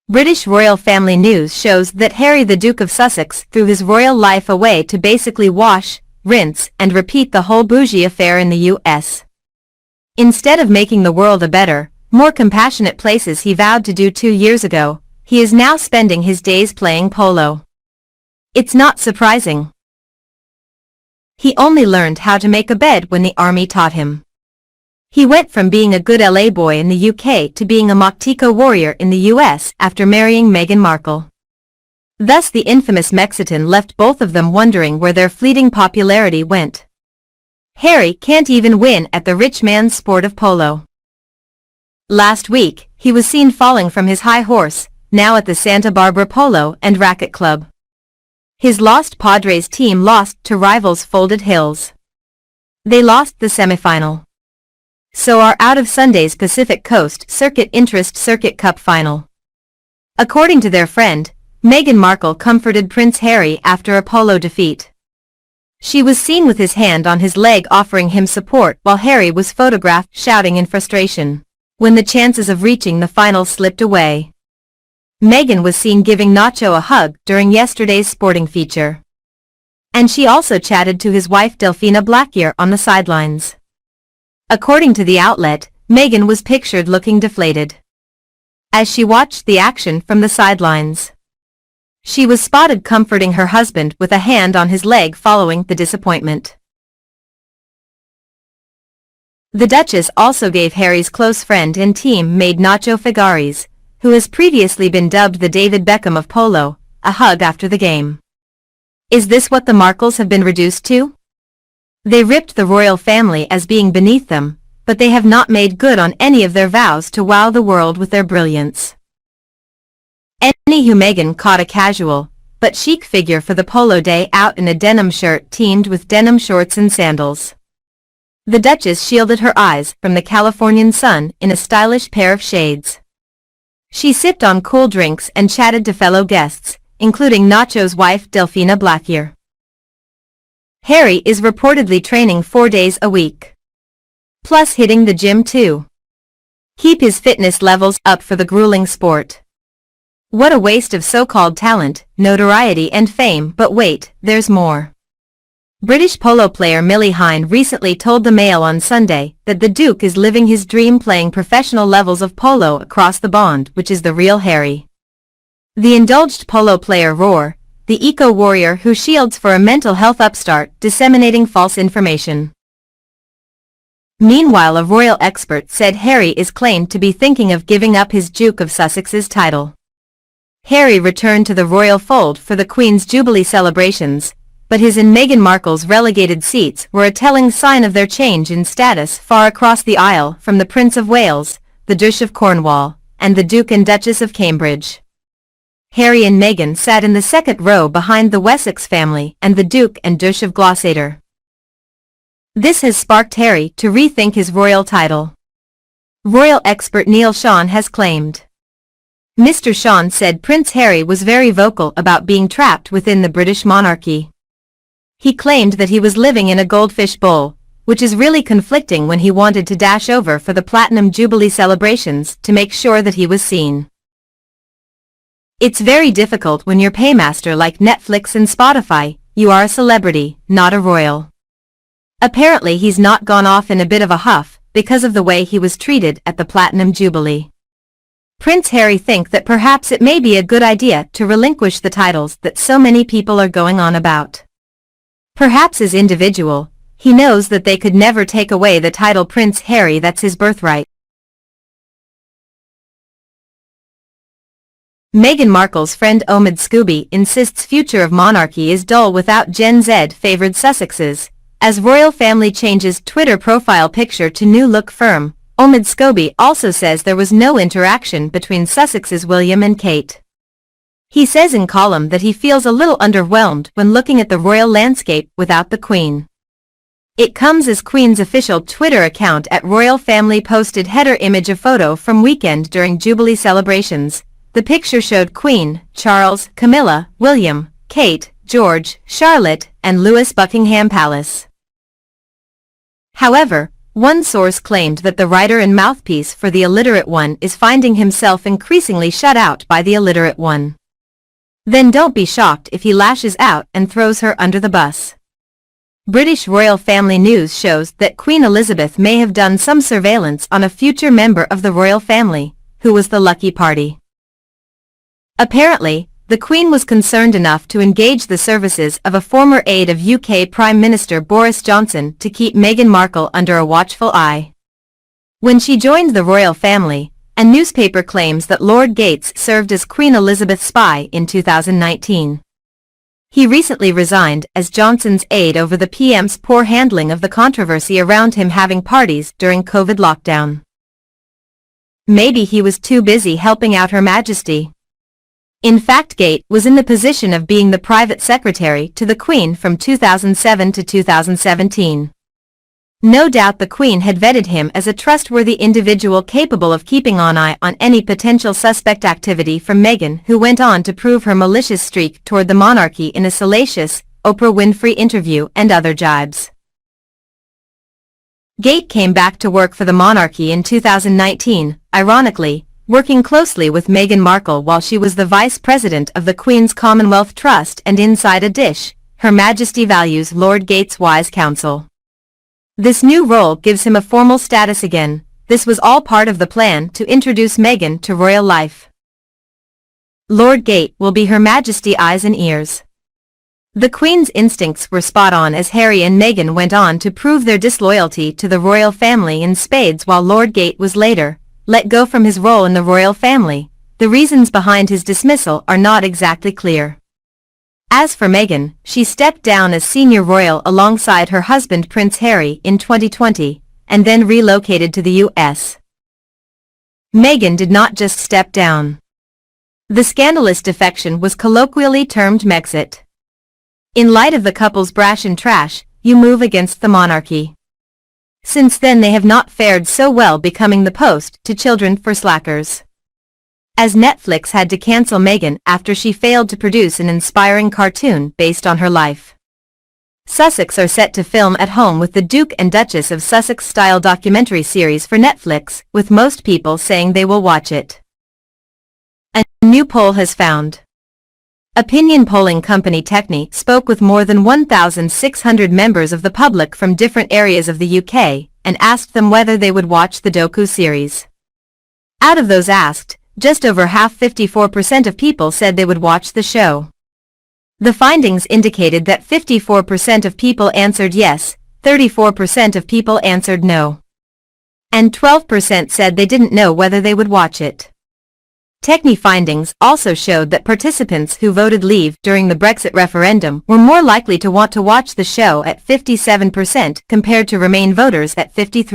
British royal family news shows that Harry the Duke of Sussex threw his royal life away to basically wash, rinse, and repeat the whole bougie affair in the US. Instead of making the world a better, more compassionate place as he vowed to do 2 years ago, he is now spending his days playing polo. It's not surprising. He only learned how to make a bed when the army taught him. He went from being a good LA boy in the UK to being a Moctico warrior in the US after marrying Meghan Markle. Thus the infamous Mexican left both of them wondering where their fleeting popularity went. Harry can't even win at the rich man's sport of polo. Last week, he was seen falling from his high horse, now at the Santa Barbara Polo and Racquet Club. His lost Padres team lost to rivals Folded Hills. They lost the semifinal. So are out of Sunday's Pacific Coast Circuit Interest Circuit Cup final. According to their friend, Meghan Markle comforted Prince Harry after a polo defeat. She was seen with his hand on his leg offering him support while Harry was photographed shouting in frustration when the chances of reaching the final slipped away. Meghan was seen giving Nacho a hug during yesterday's sporting feature. And she also chatted to his wife Delphina Blackyer on the sidelines. According to the outlet, Meghan was pictured looking deflated as she watched the action from the sidelines. She was spotted comforting her husband with a hand on his leg following the disappointment. The Duchess also gave Harry's close friend and teammate Nacho Figueres, who has previously been dubbed the David Beckham of polo, a hug after the game. Is this what the Markles have been reduced to? They ripped the royal family as being beneath them, but they have not made good on any of their vows to wow the world with their brilliance. Anywho, Meghan caught a casual, but chic figure for the polo day out in a denim shirt teamed with denim shorts and sandals. The Duchess shielded her eyes from the Californian sun in a stylish pair of shades. She sipped on cool drinks and chatted to fellow guests, including Nacho's wife Delphina Blackyer. Harry is reportedly training 4 days a week. Plus hitting the gym too. Keep his fitness levels up for the grueling sport. What a waste of so-called talent, notoriety and fame, but wait, there's more. British polo player MEGHAN recently told the Mail on Sunday that the Duke is living his dream playing professional levels of polo across the pond, which is the real Harry. The indulged polo player Roar, the eco-warrior who shields for a mental health upstart disseminating false information. Meanwhile, a royal expert said Harry is claimed to be thinking of giving up his Duke of Sussex's title. Harry returned to the royal fold for the Queen's Jubilee celebrations, but his and Meghan Markle's relegated seats were a telling sign of their change in status far across the aisle from the Prince of Wales, the Duke of Cornwall, and the Duke and Duchess of Cambridge. Harry and Meghan sat in the second row behind the Wessex family and the Duke and Duchess of Gloucester. This has sparked Harry to rethink his royal title. Royal expert Neil Sean has claimed. Mr. Sean said Prince Harry was very vocal about being trapped within the British monarchy. He claimed that he was living in a goldfish bowl, which is really conflicting when he wanted to dash over for the Platinum Jubilee celebrations to make sure that he was seen. It's very difficult when you're paymaster like Netflix and Spotify, you are a celebrity, not a royal. Apparently he's not gone off in a bit of a huff because of the way he was treated at the Platinum Jubilee. Prince Harry thinks that perhaps it may be a good idea to relinquish the titles that so many people are going on about. Perhaps as individual, he knows that they could never take away the title Prince Harry, that's his birthright. Meghan Markle's friend Omid Scooby insists future of monarchy is dull without Gen Z favored Sussexes, as royal family changes Twitter profile picture to new look firm. Omid Scooby also says there was no interaction between Sussex's William and Kate. He says in column that he feels a little underwhelmed when looking at the royal landscape without the Queen. It comes as Queen's official Twitter account at Royal Family posted header image a photo from weekend during Jubilee celebrations. The picture showed Queen, Charles, Camilla, William, Kate, George, Charlotte, and Louis Buckingham Palace. However, One source claimed that the writer and mouthpiece for the illiterate one is finding himself increasingly shut out by the illiterate one. Then don't be shocked if he lashes out and throws her under the bus. British royal family news shows that Queen Elizabeth may have done some surveillance on a future member of the royal family, who was the lucky party. Apparently, the Queen was concerned enough to engage the services of a former aide of UK Prime Minister Boris Johnson to keep Meghan Markle under a watchful eye. When she joined the royal family, a newspaper claims that Lord Gates served as Queen Elizabeth's spy in 2019. He recently resigned as Johnson's aide over the PM's poor handling of the controversy around him having parties during COVID lockdown. Maybe he was too busy helping out Her Majesty. In fact, Gates was in the position of being the private secretary to the Queen from 2007 to 2017. No doubt the Queen had vetted him as a trustworthy individual capable of keeping an eye on any potential suspect activity from Meghan, who went on to prove her malicious streak toward the monarchy in a salacious Oprah Winfrey interview and other jibes. Gates came back to work for the monarchy in 2019, ironically, working closely with Meghan Markle while she was the vice president of the Queen's Commonwealth Trust and inside a dish, Her Majesty values Lord Gates' wise counsel. This new role gives him a formal status again. This was all part of the plan to introduce Meghan to royal life. Lord Gates will be Her Majesty's eyes and ears. The Queen's instincts were spot on as Harry and Meghan went on to prove their disloyalty to the royal family in spades, while Lord Gates was later let go from his role in the royal family. The reasons behind his dismissal are not exactly clear. As for Meghan, she stepped down as senior royal alongside her husband Prince Harry in 2020, and then relocated to the US. Meghan did not just step down. The scandalous defection was colloquially termed Megxit. In light of the couple's brash and trash, you move against the monarchy. Since then they have not fared so well, becoming the post to children for slackers. As Netflix had to cancel Meghan after she failed to produce an inspiring cartoon based on her life. Sussex are set to film at home with the Duke and Duchess of Sussex-style documentary series for Netflix, with most people saying they will watch it. A new poll has found. Opinion polling company Techni spoke with more than 1,600 members of the public from different areas of the UK and asked them whether they would watch the docu series. Out of those asked, just over half, 54% of people said they would watch the show. The findings indicated that 54% of people answered yes, 34% of people answered no, and 12% said they didn't know whether they would watch it. Techni findings also showed that participants who voted Leave during the Brexit referendum were more likely to want to watch the show at 57% compared to Remain voters at 53%.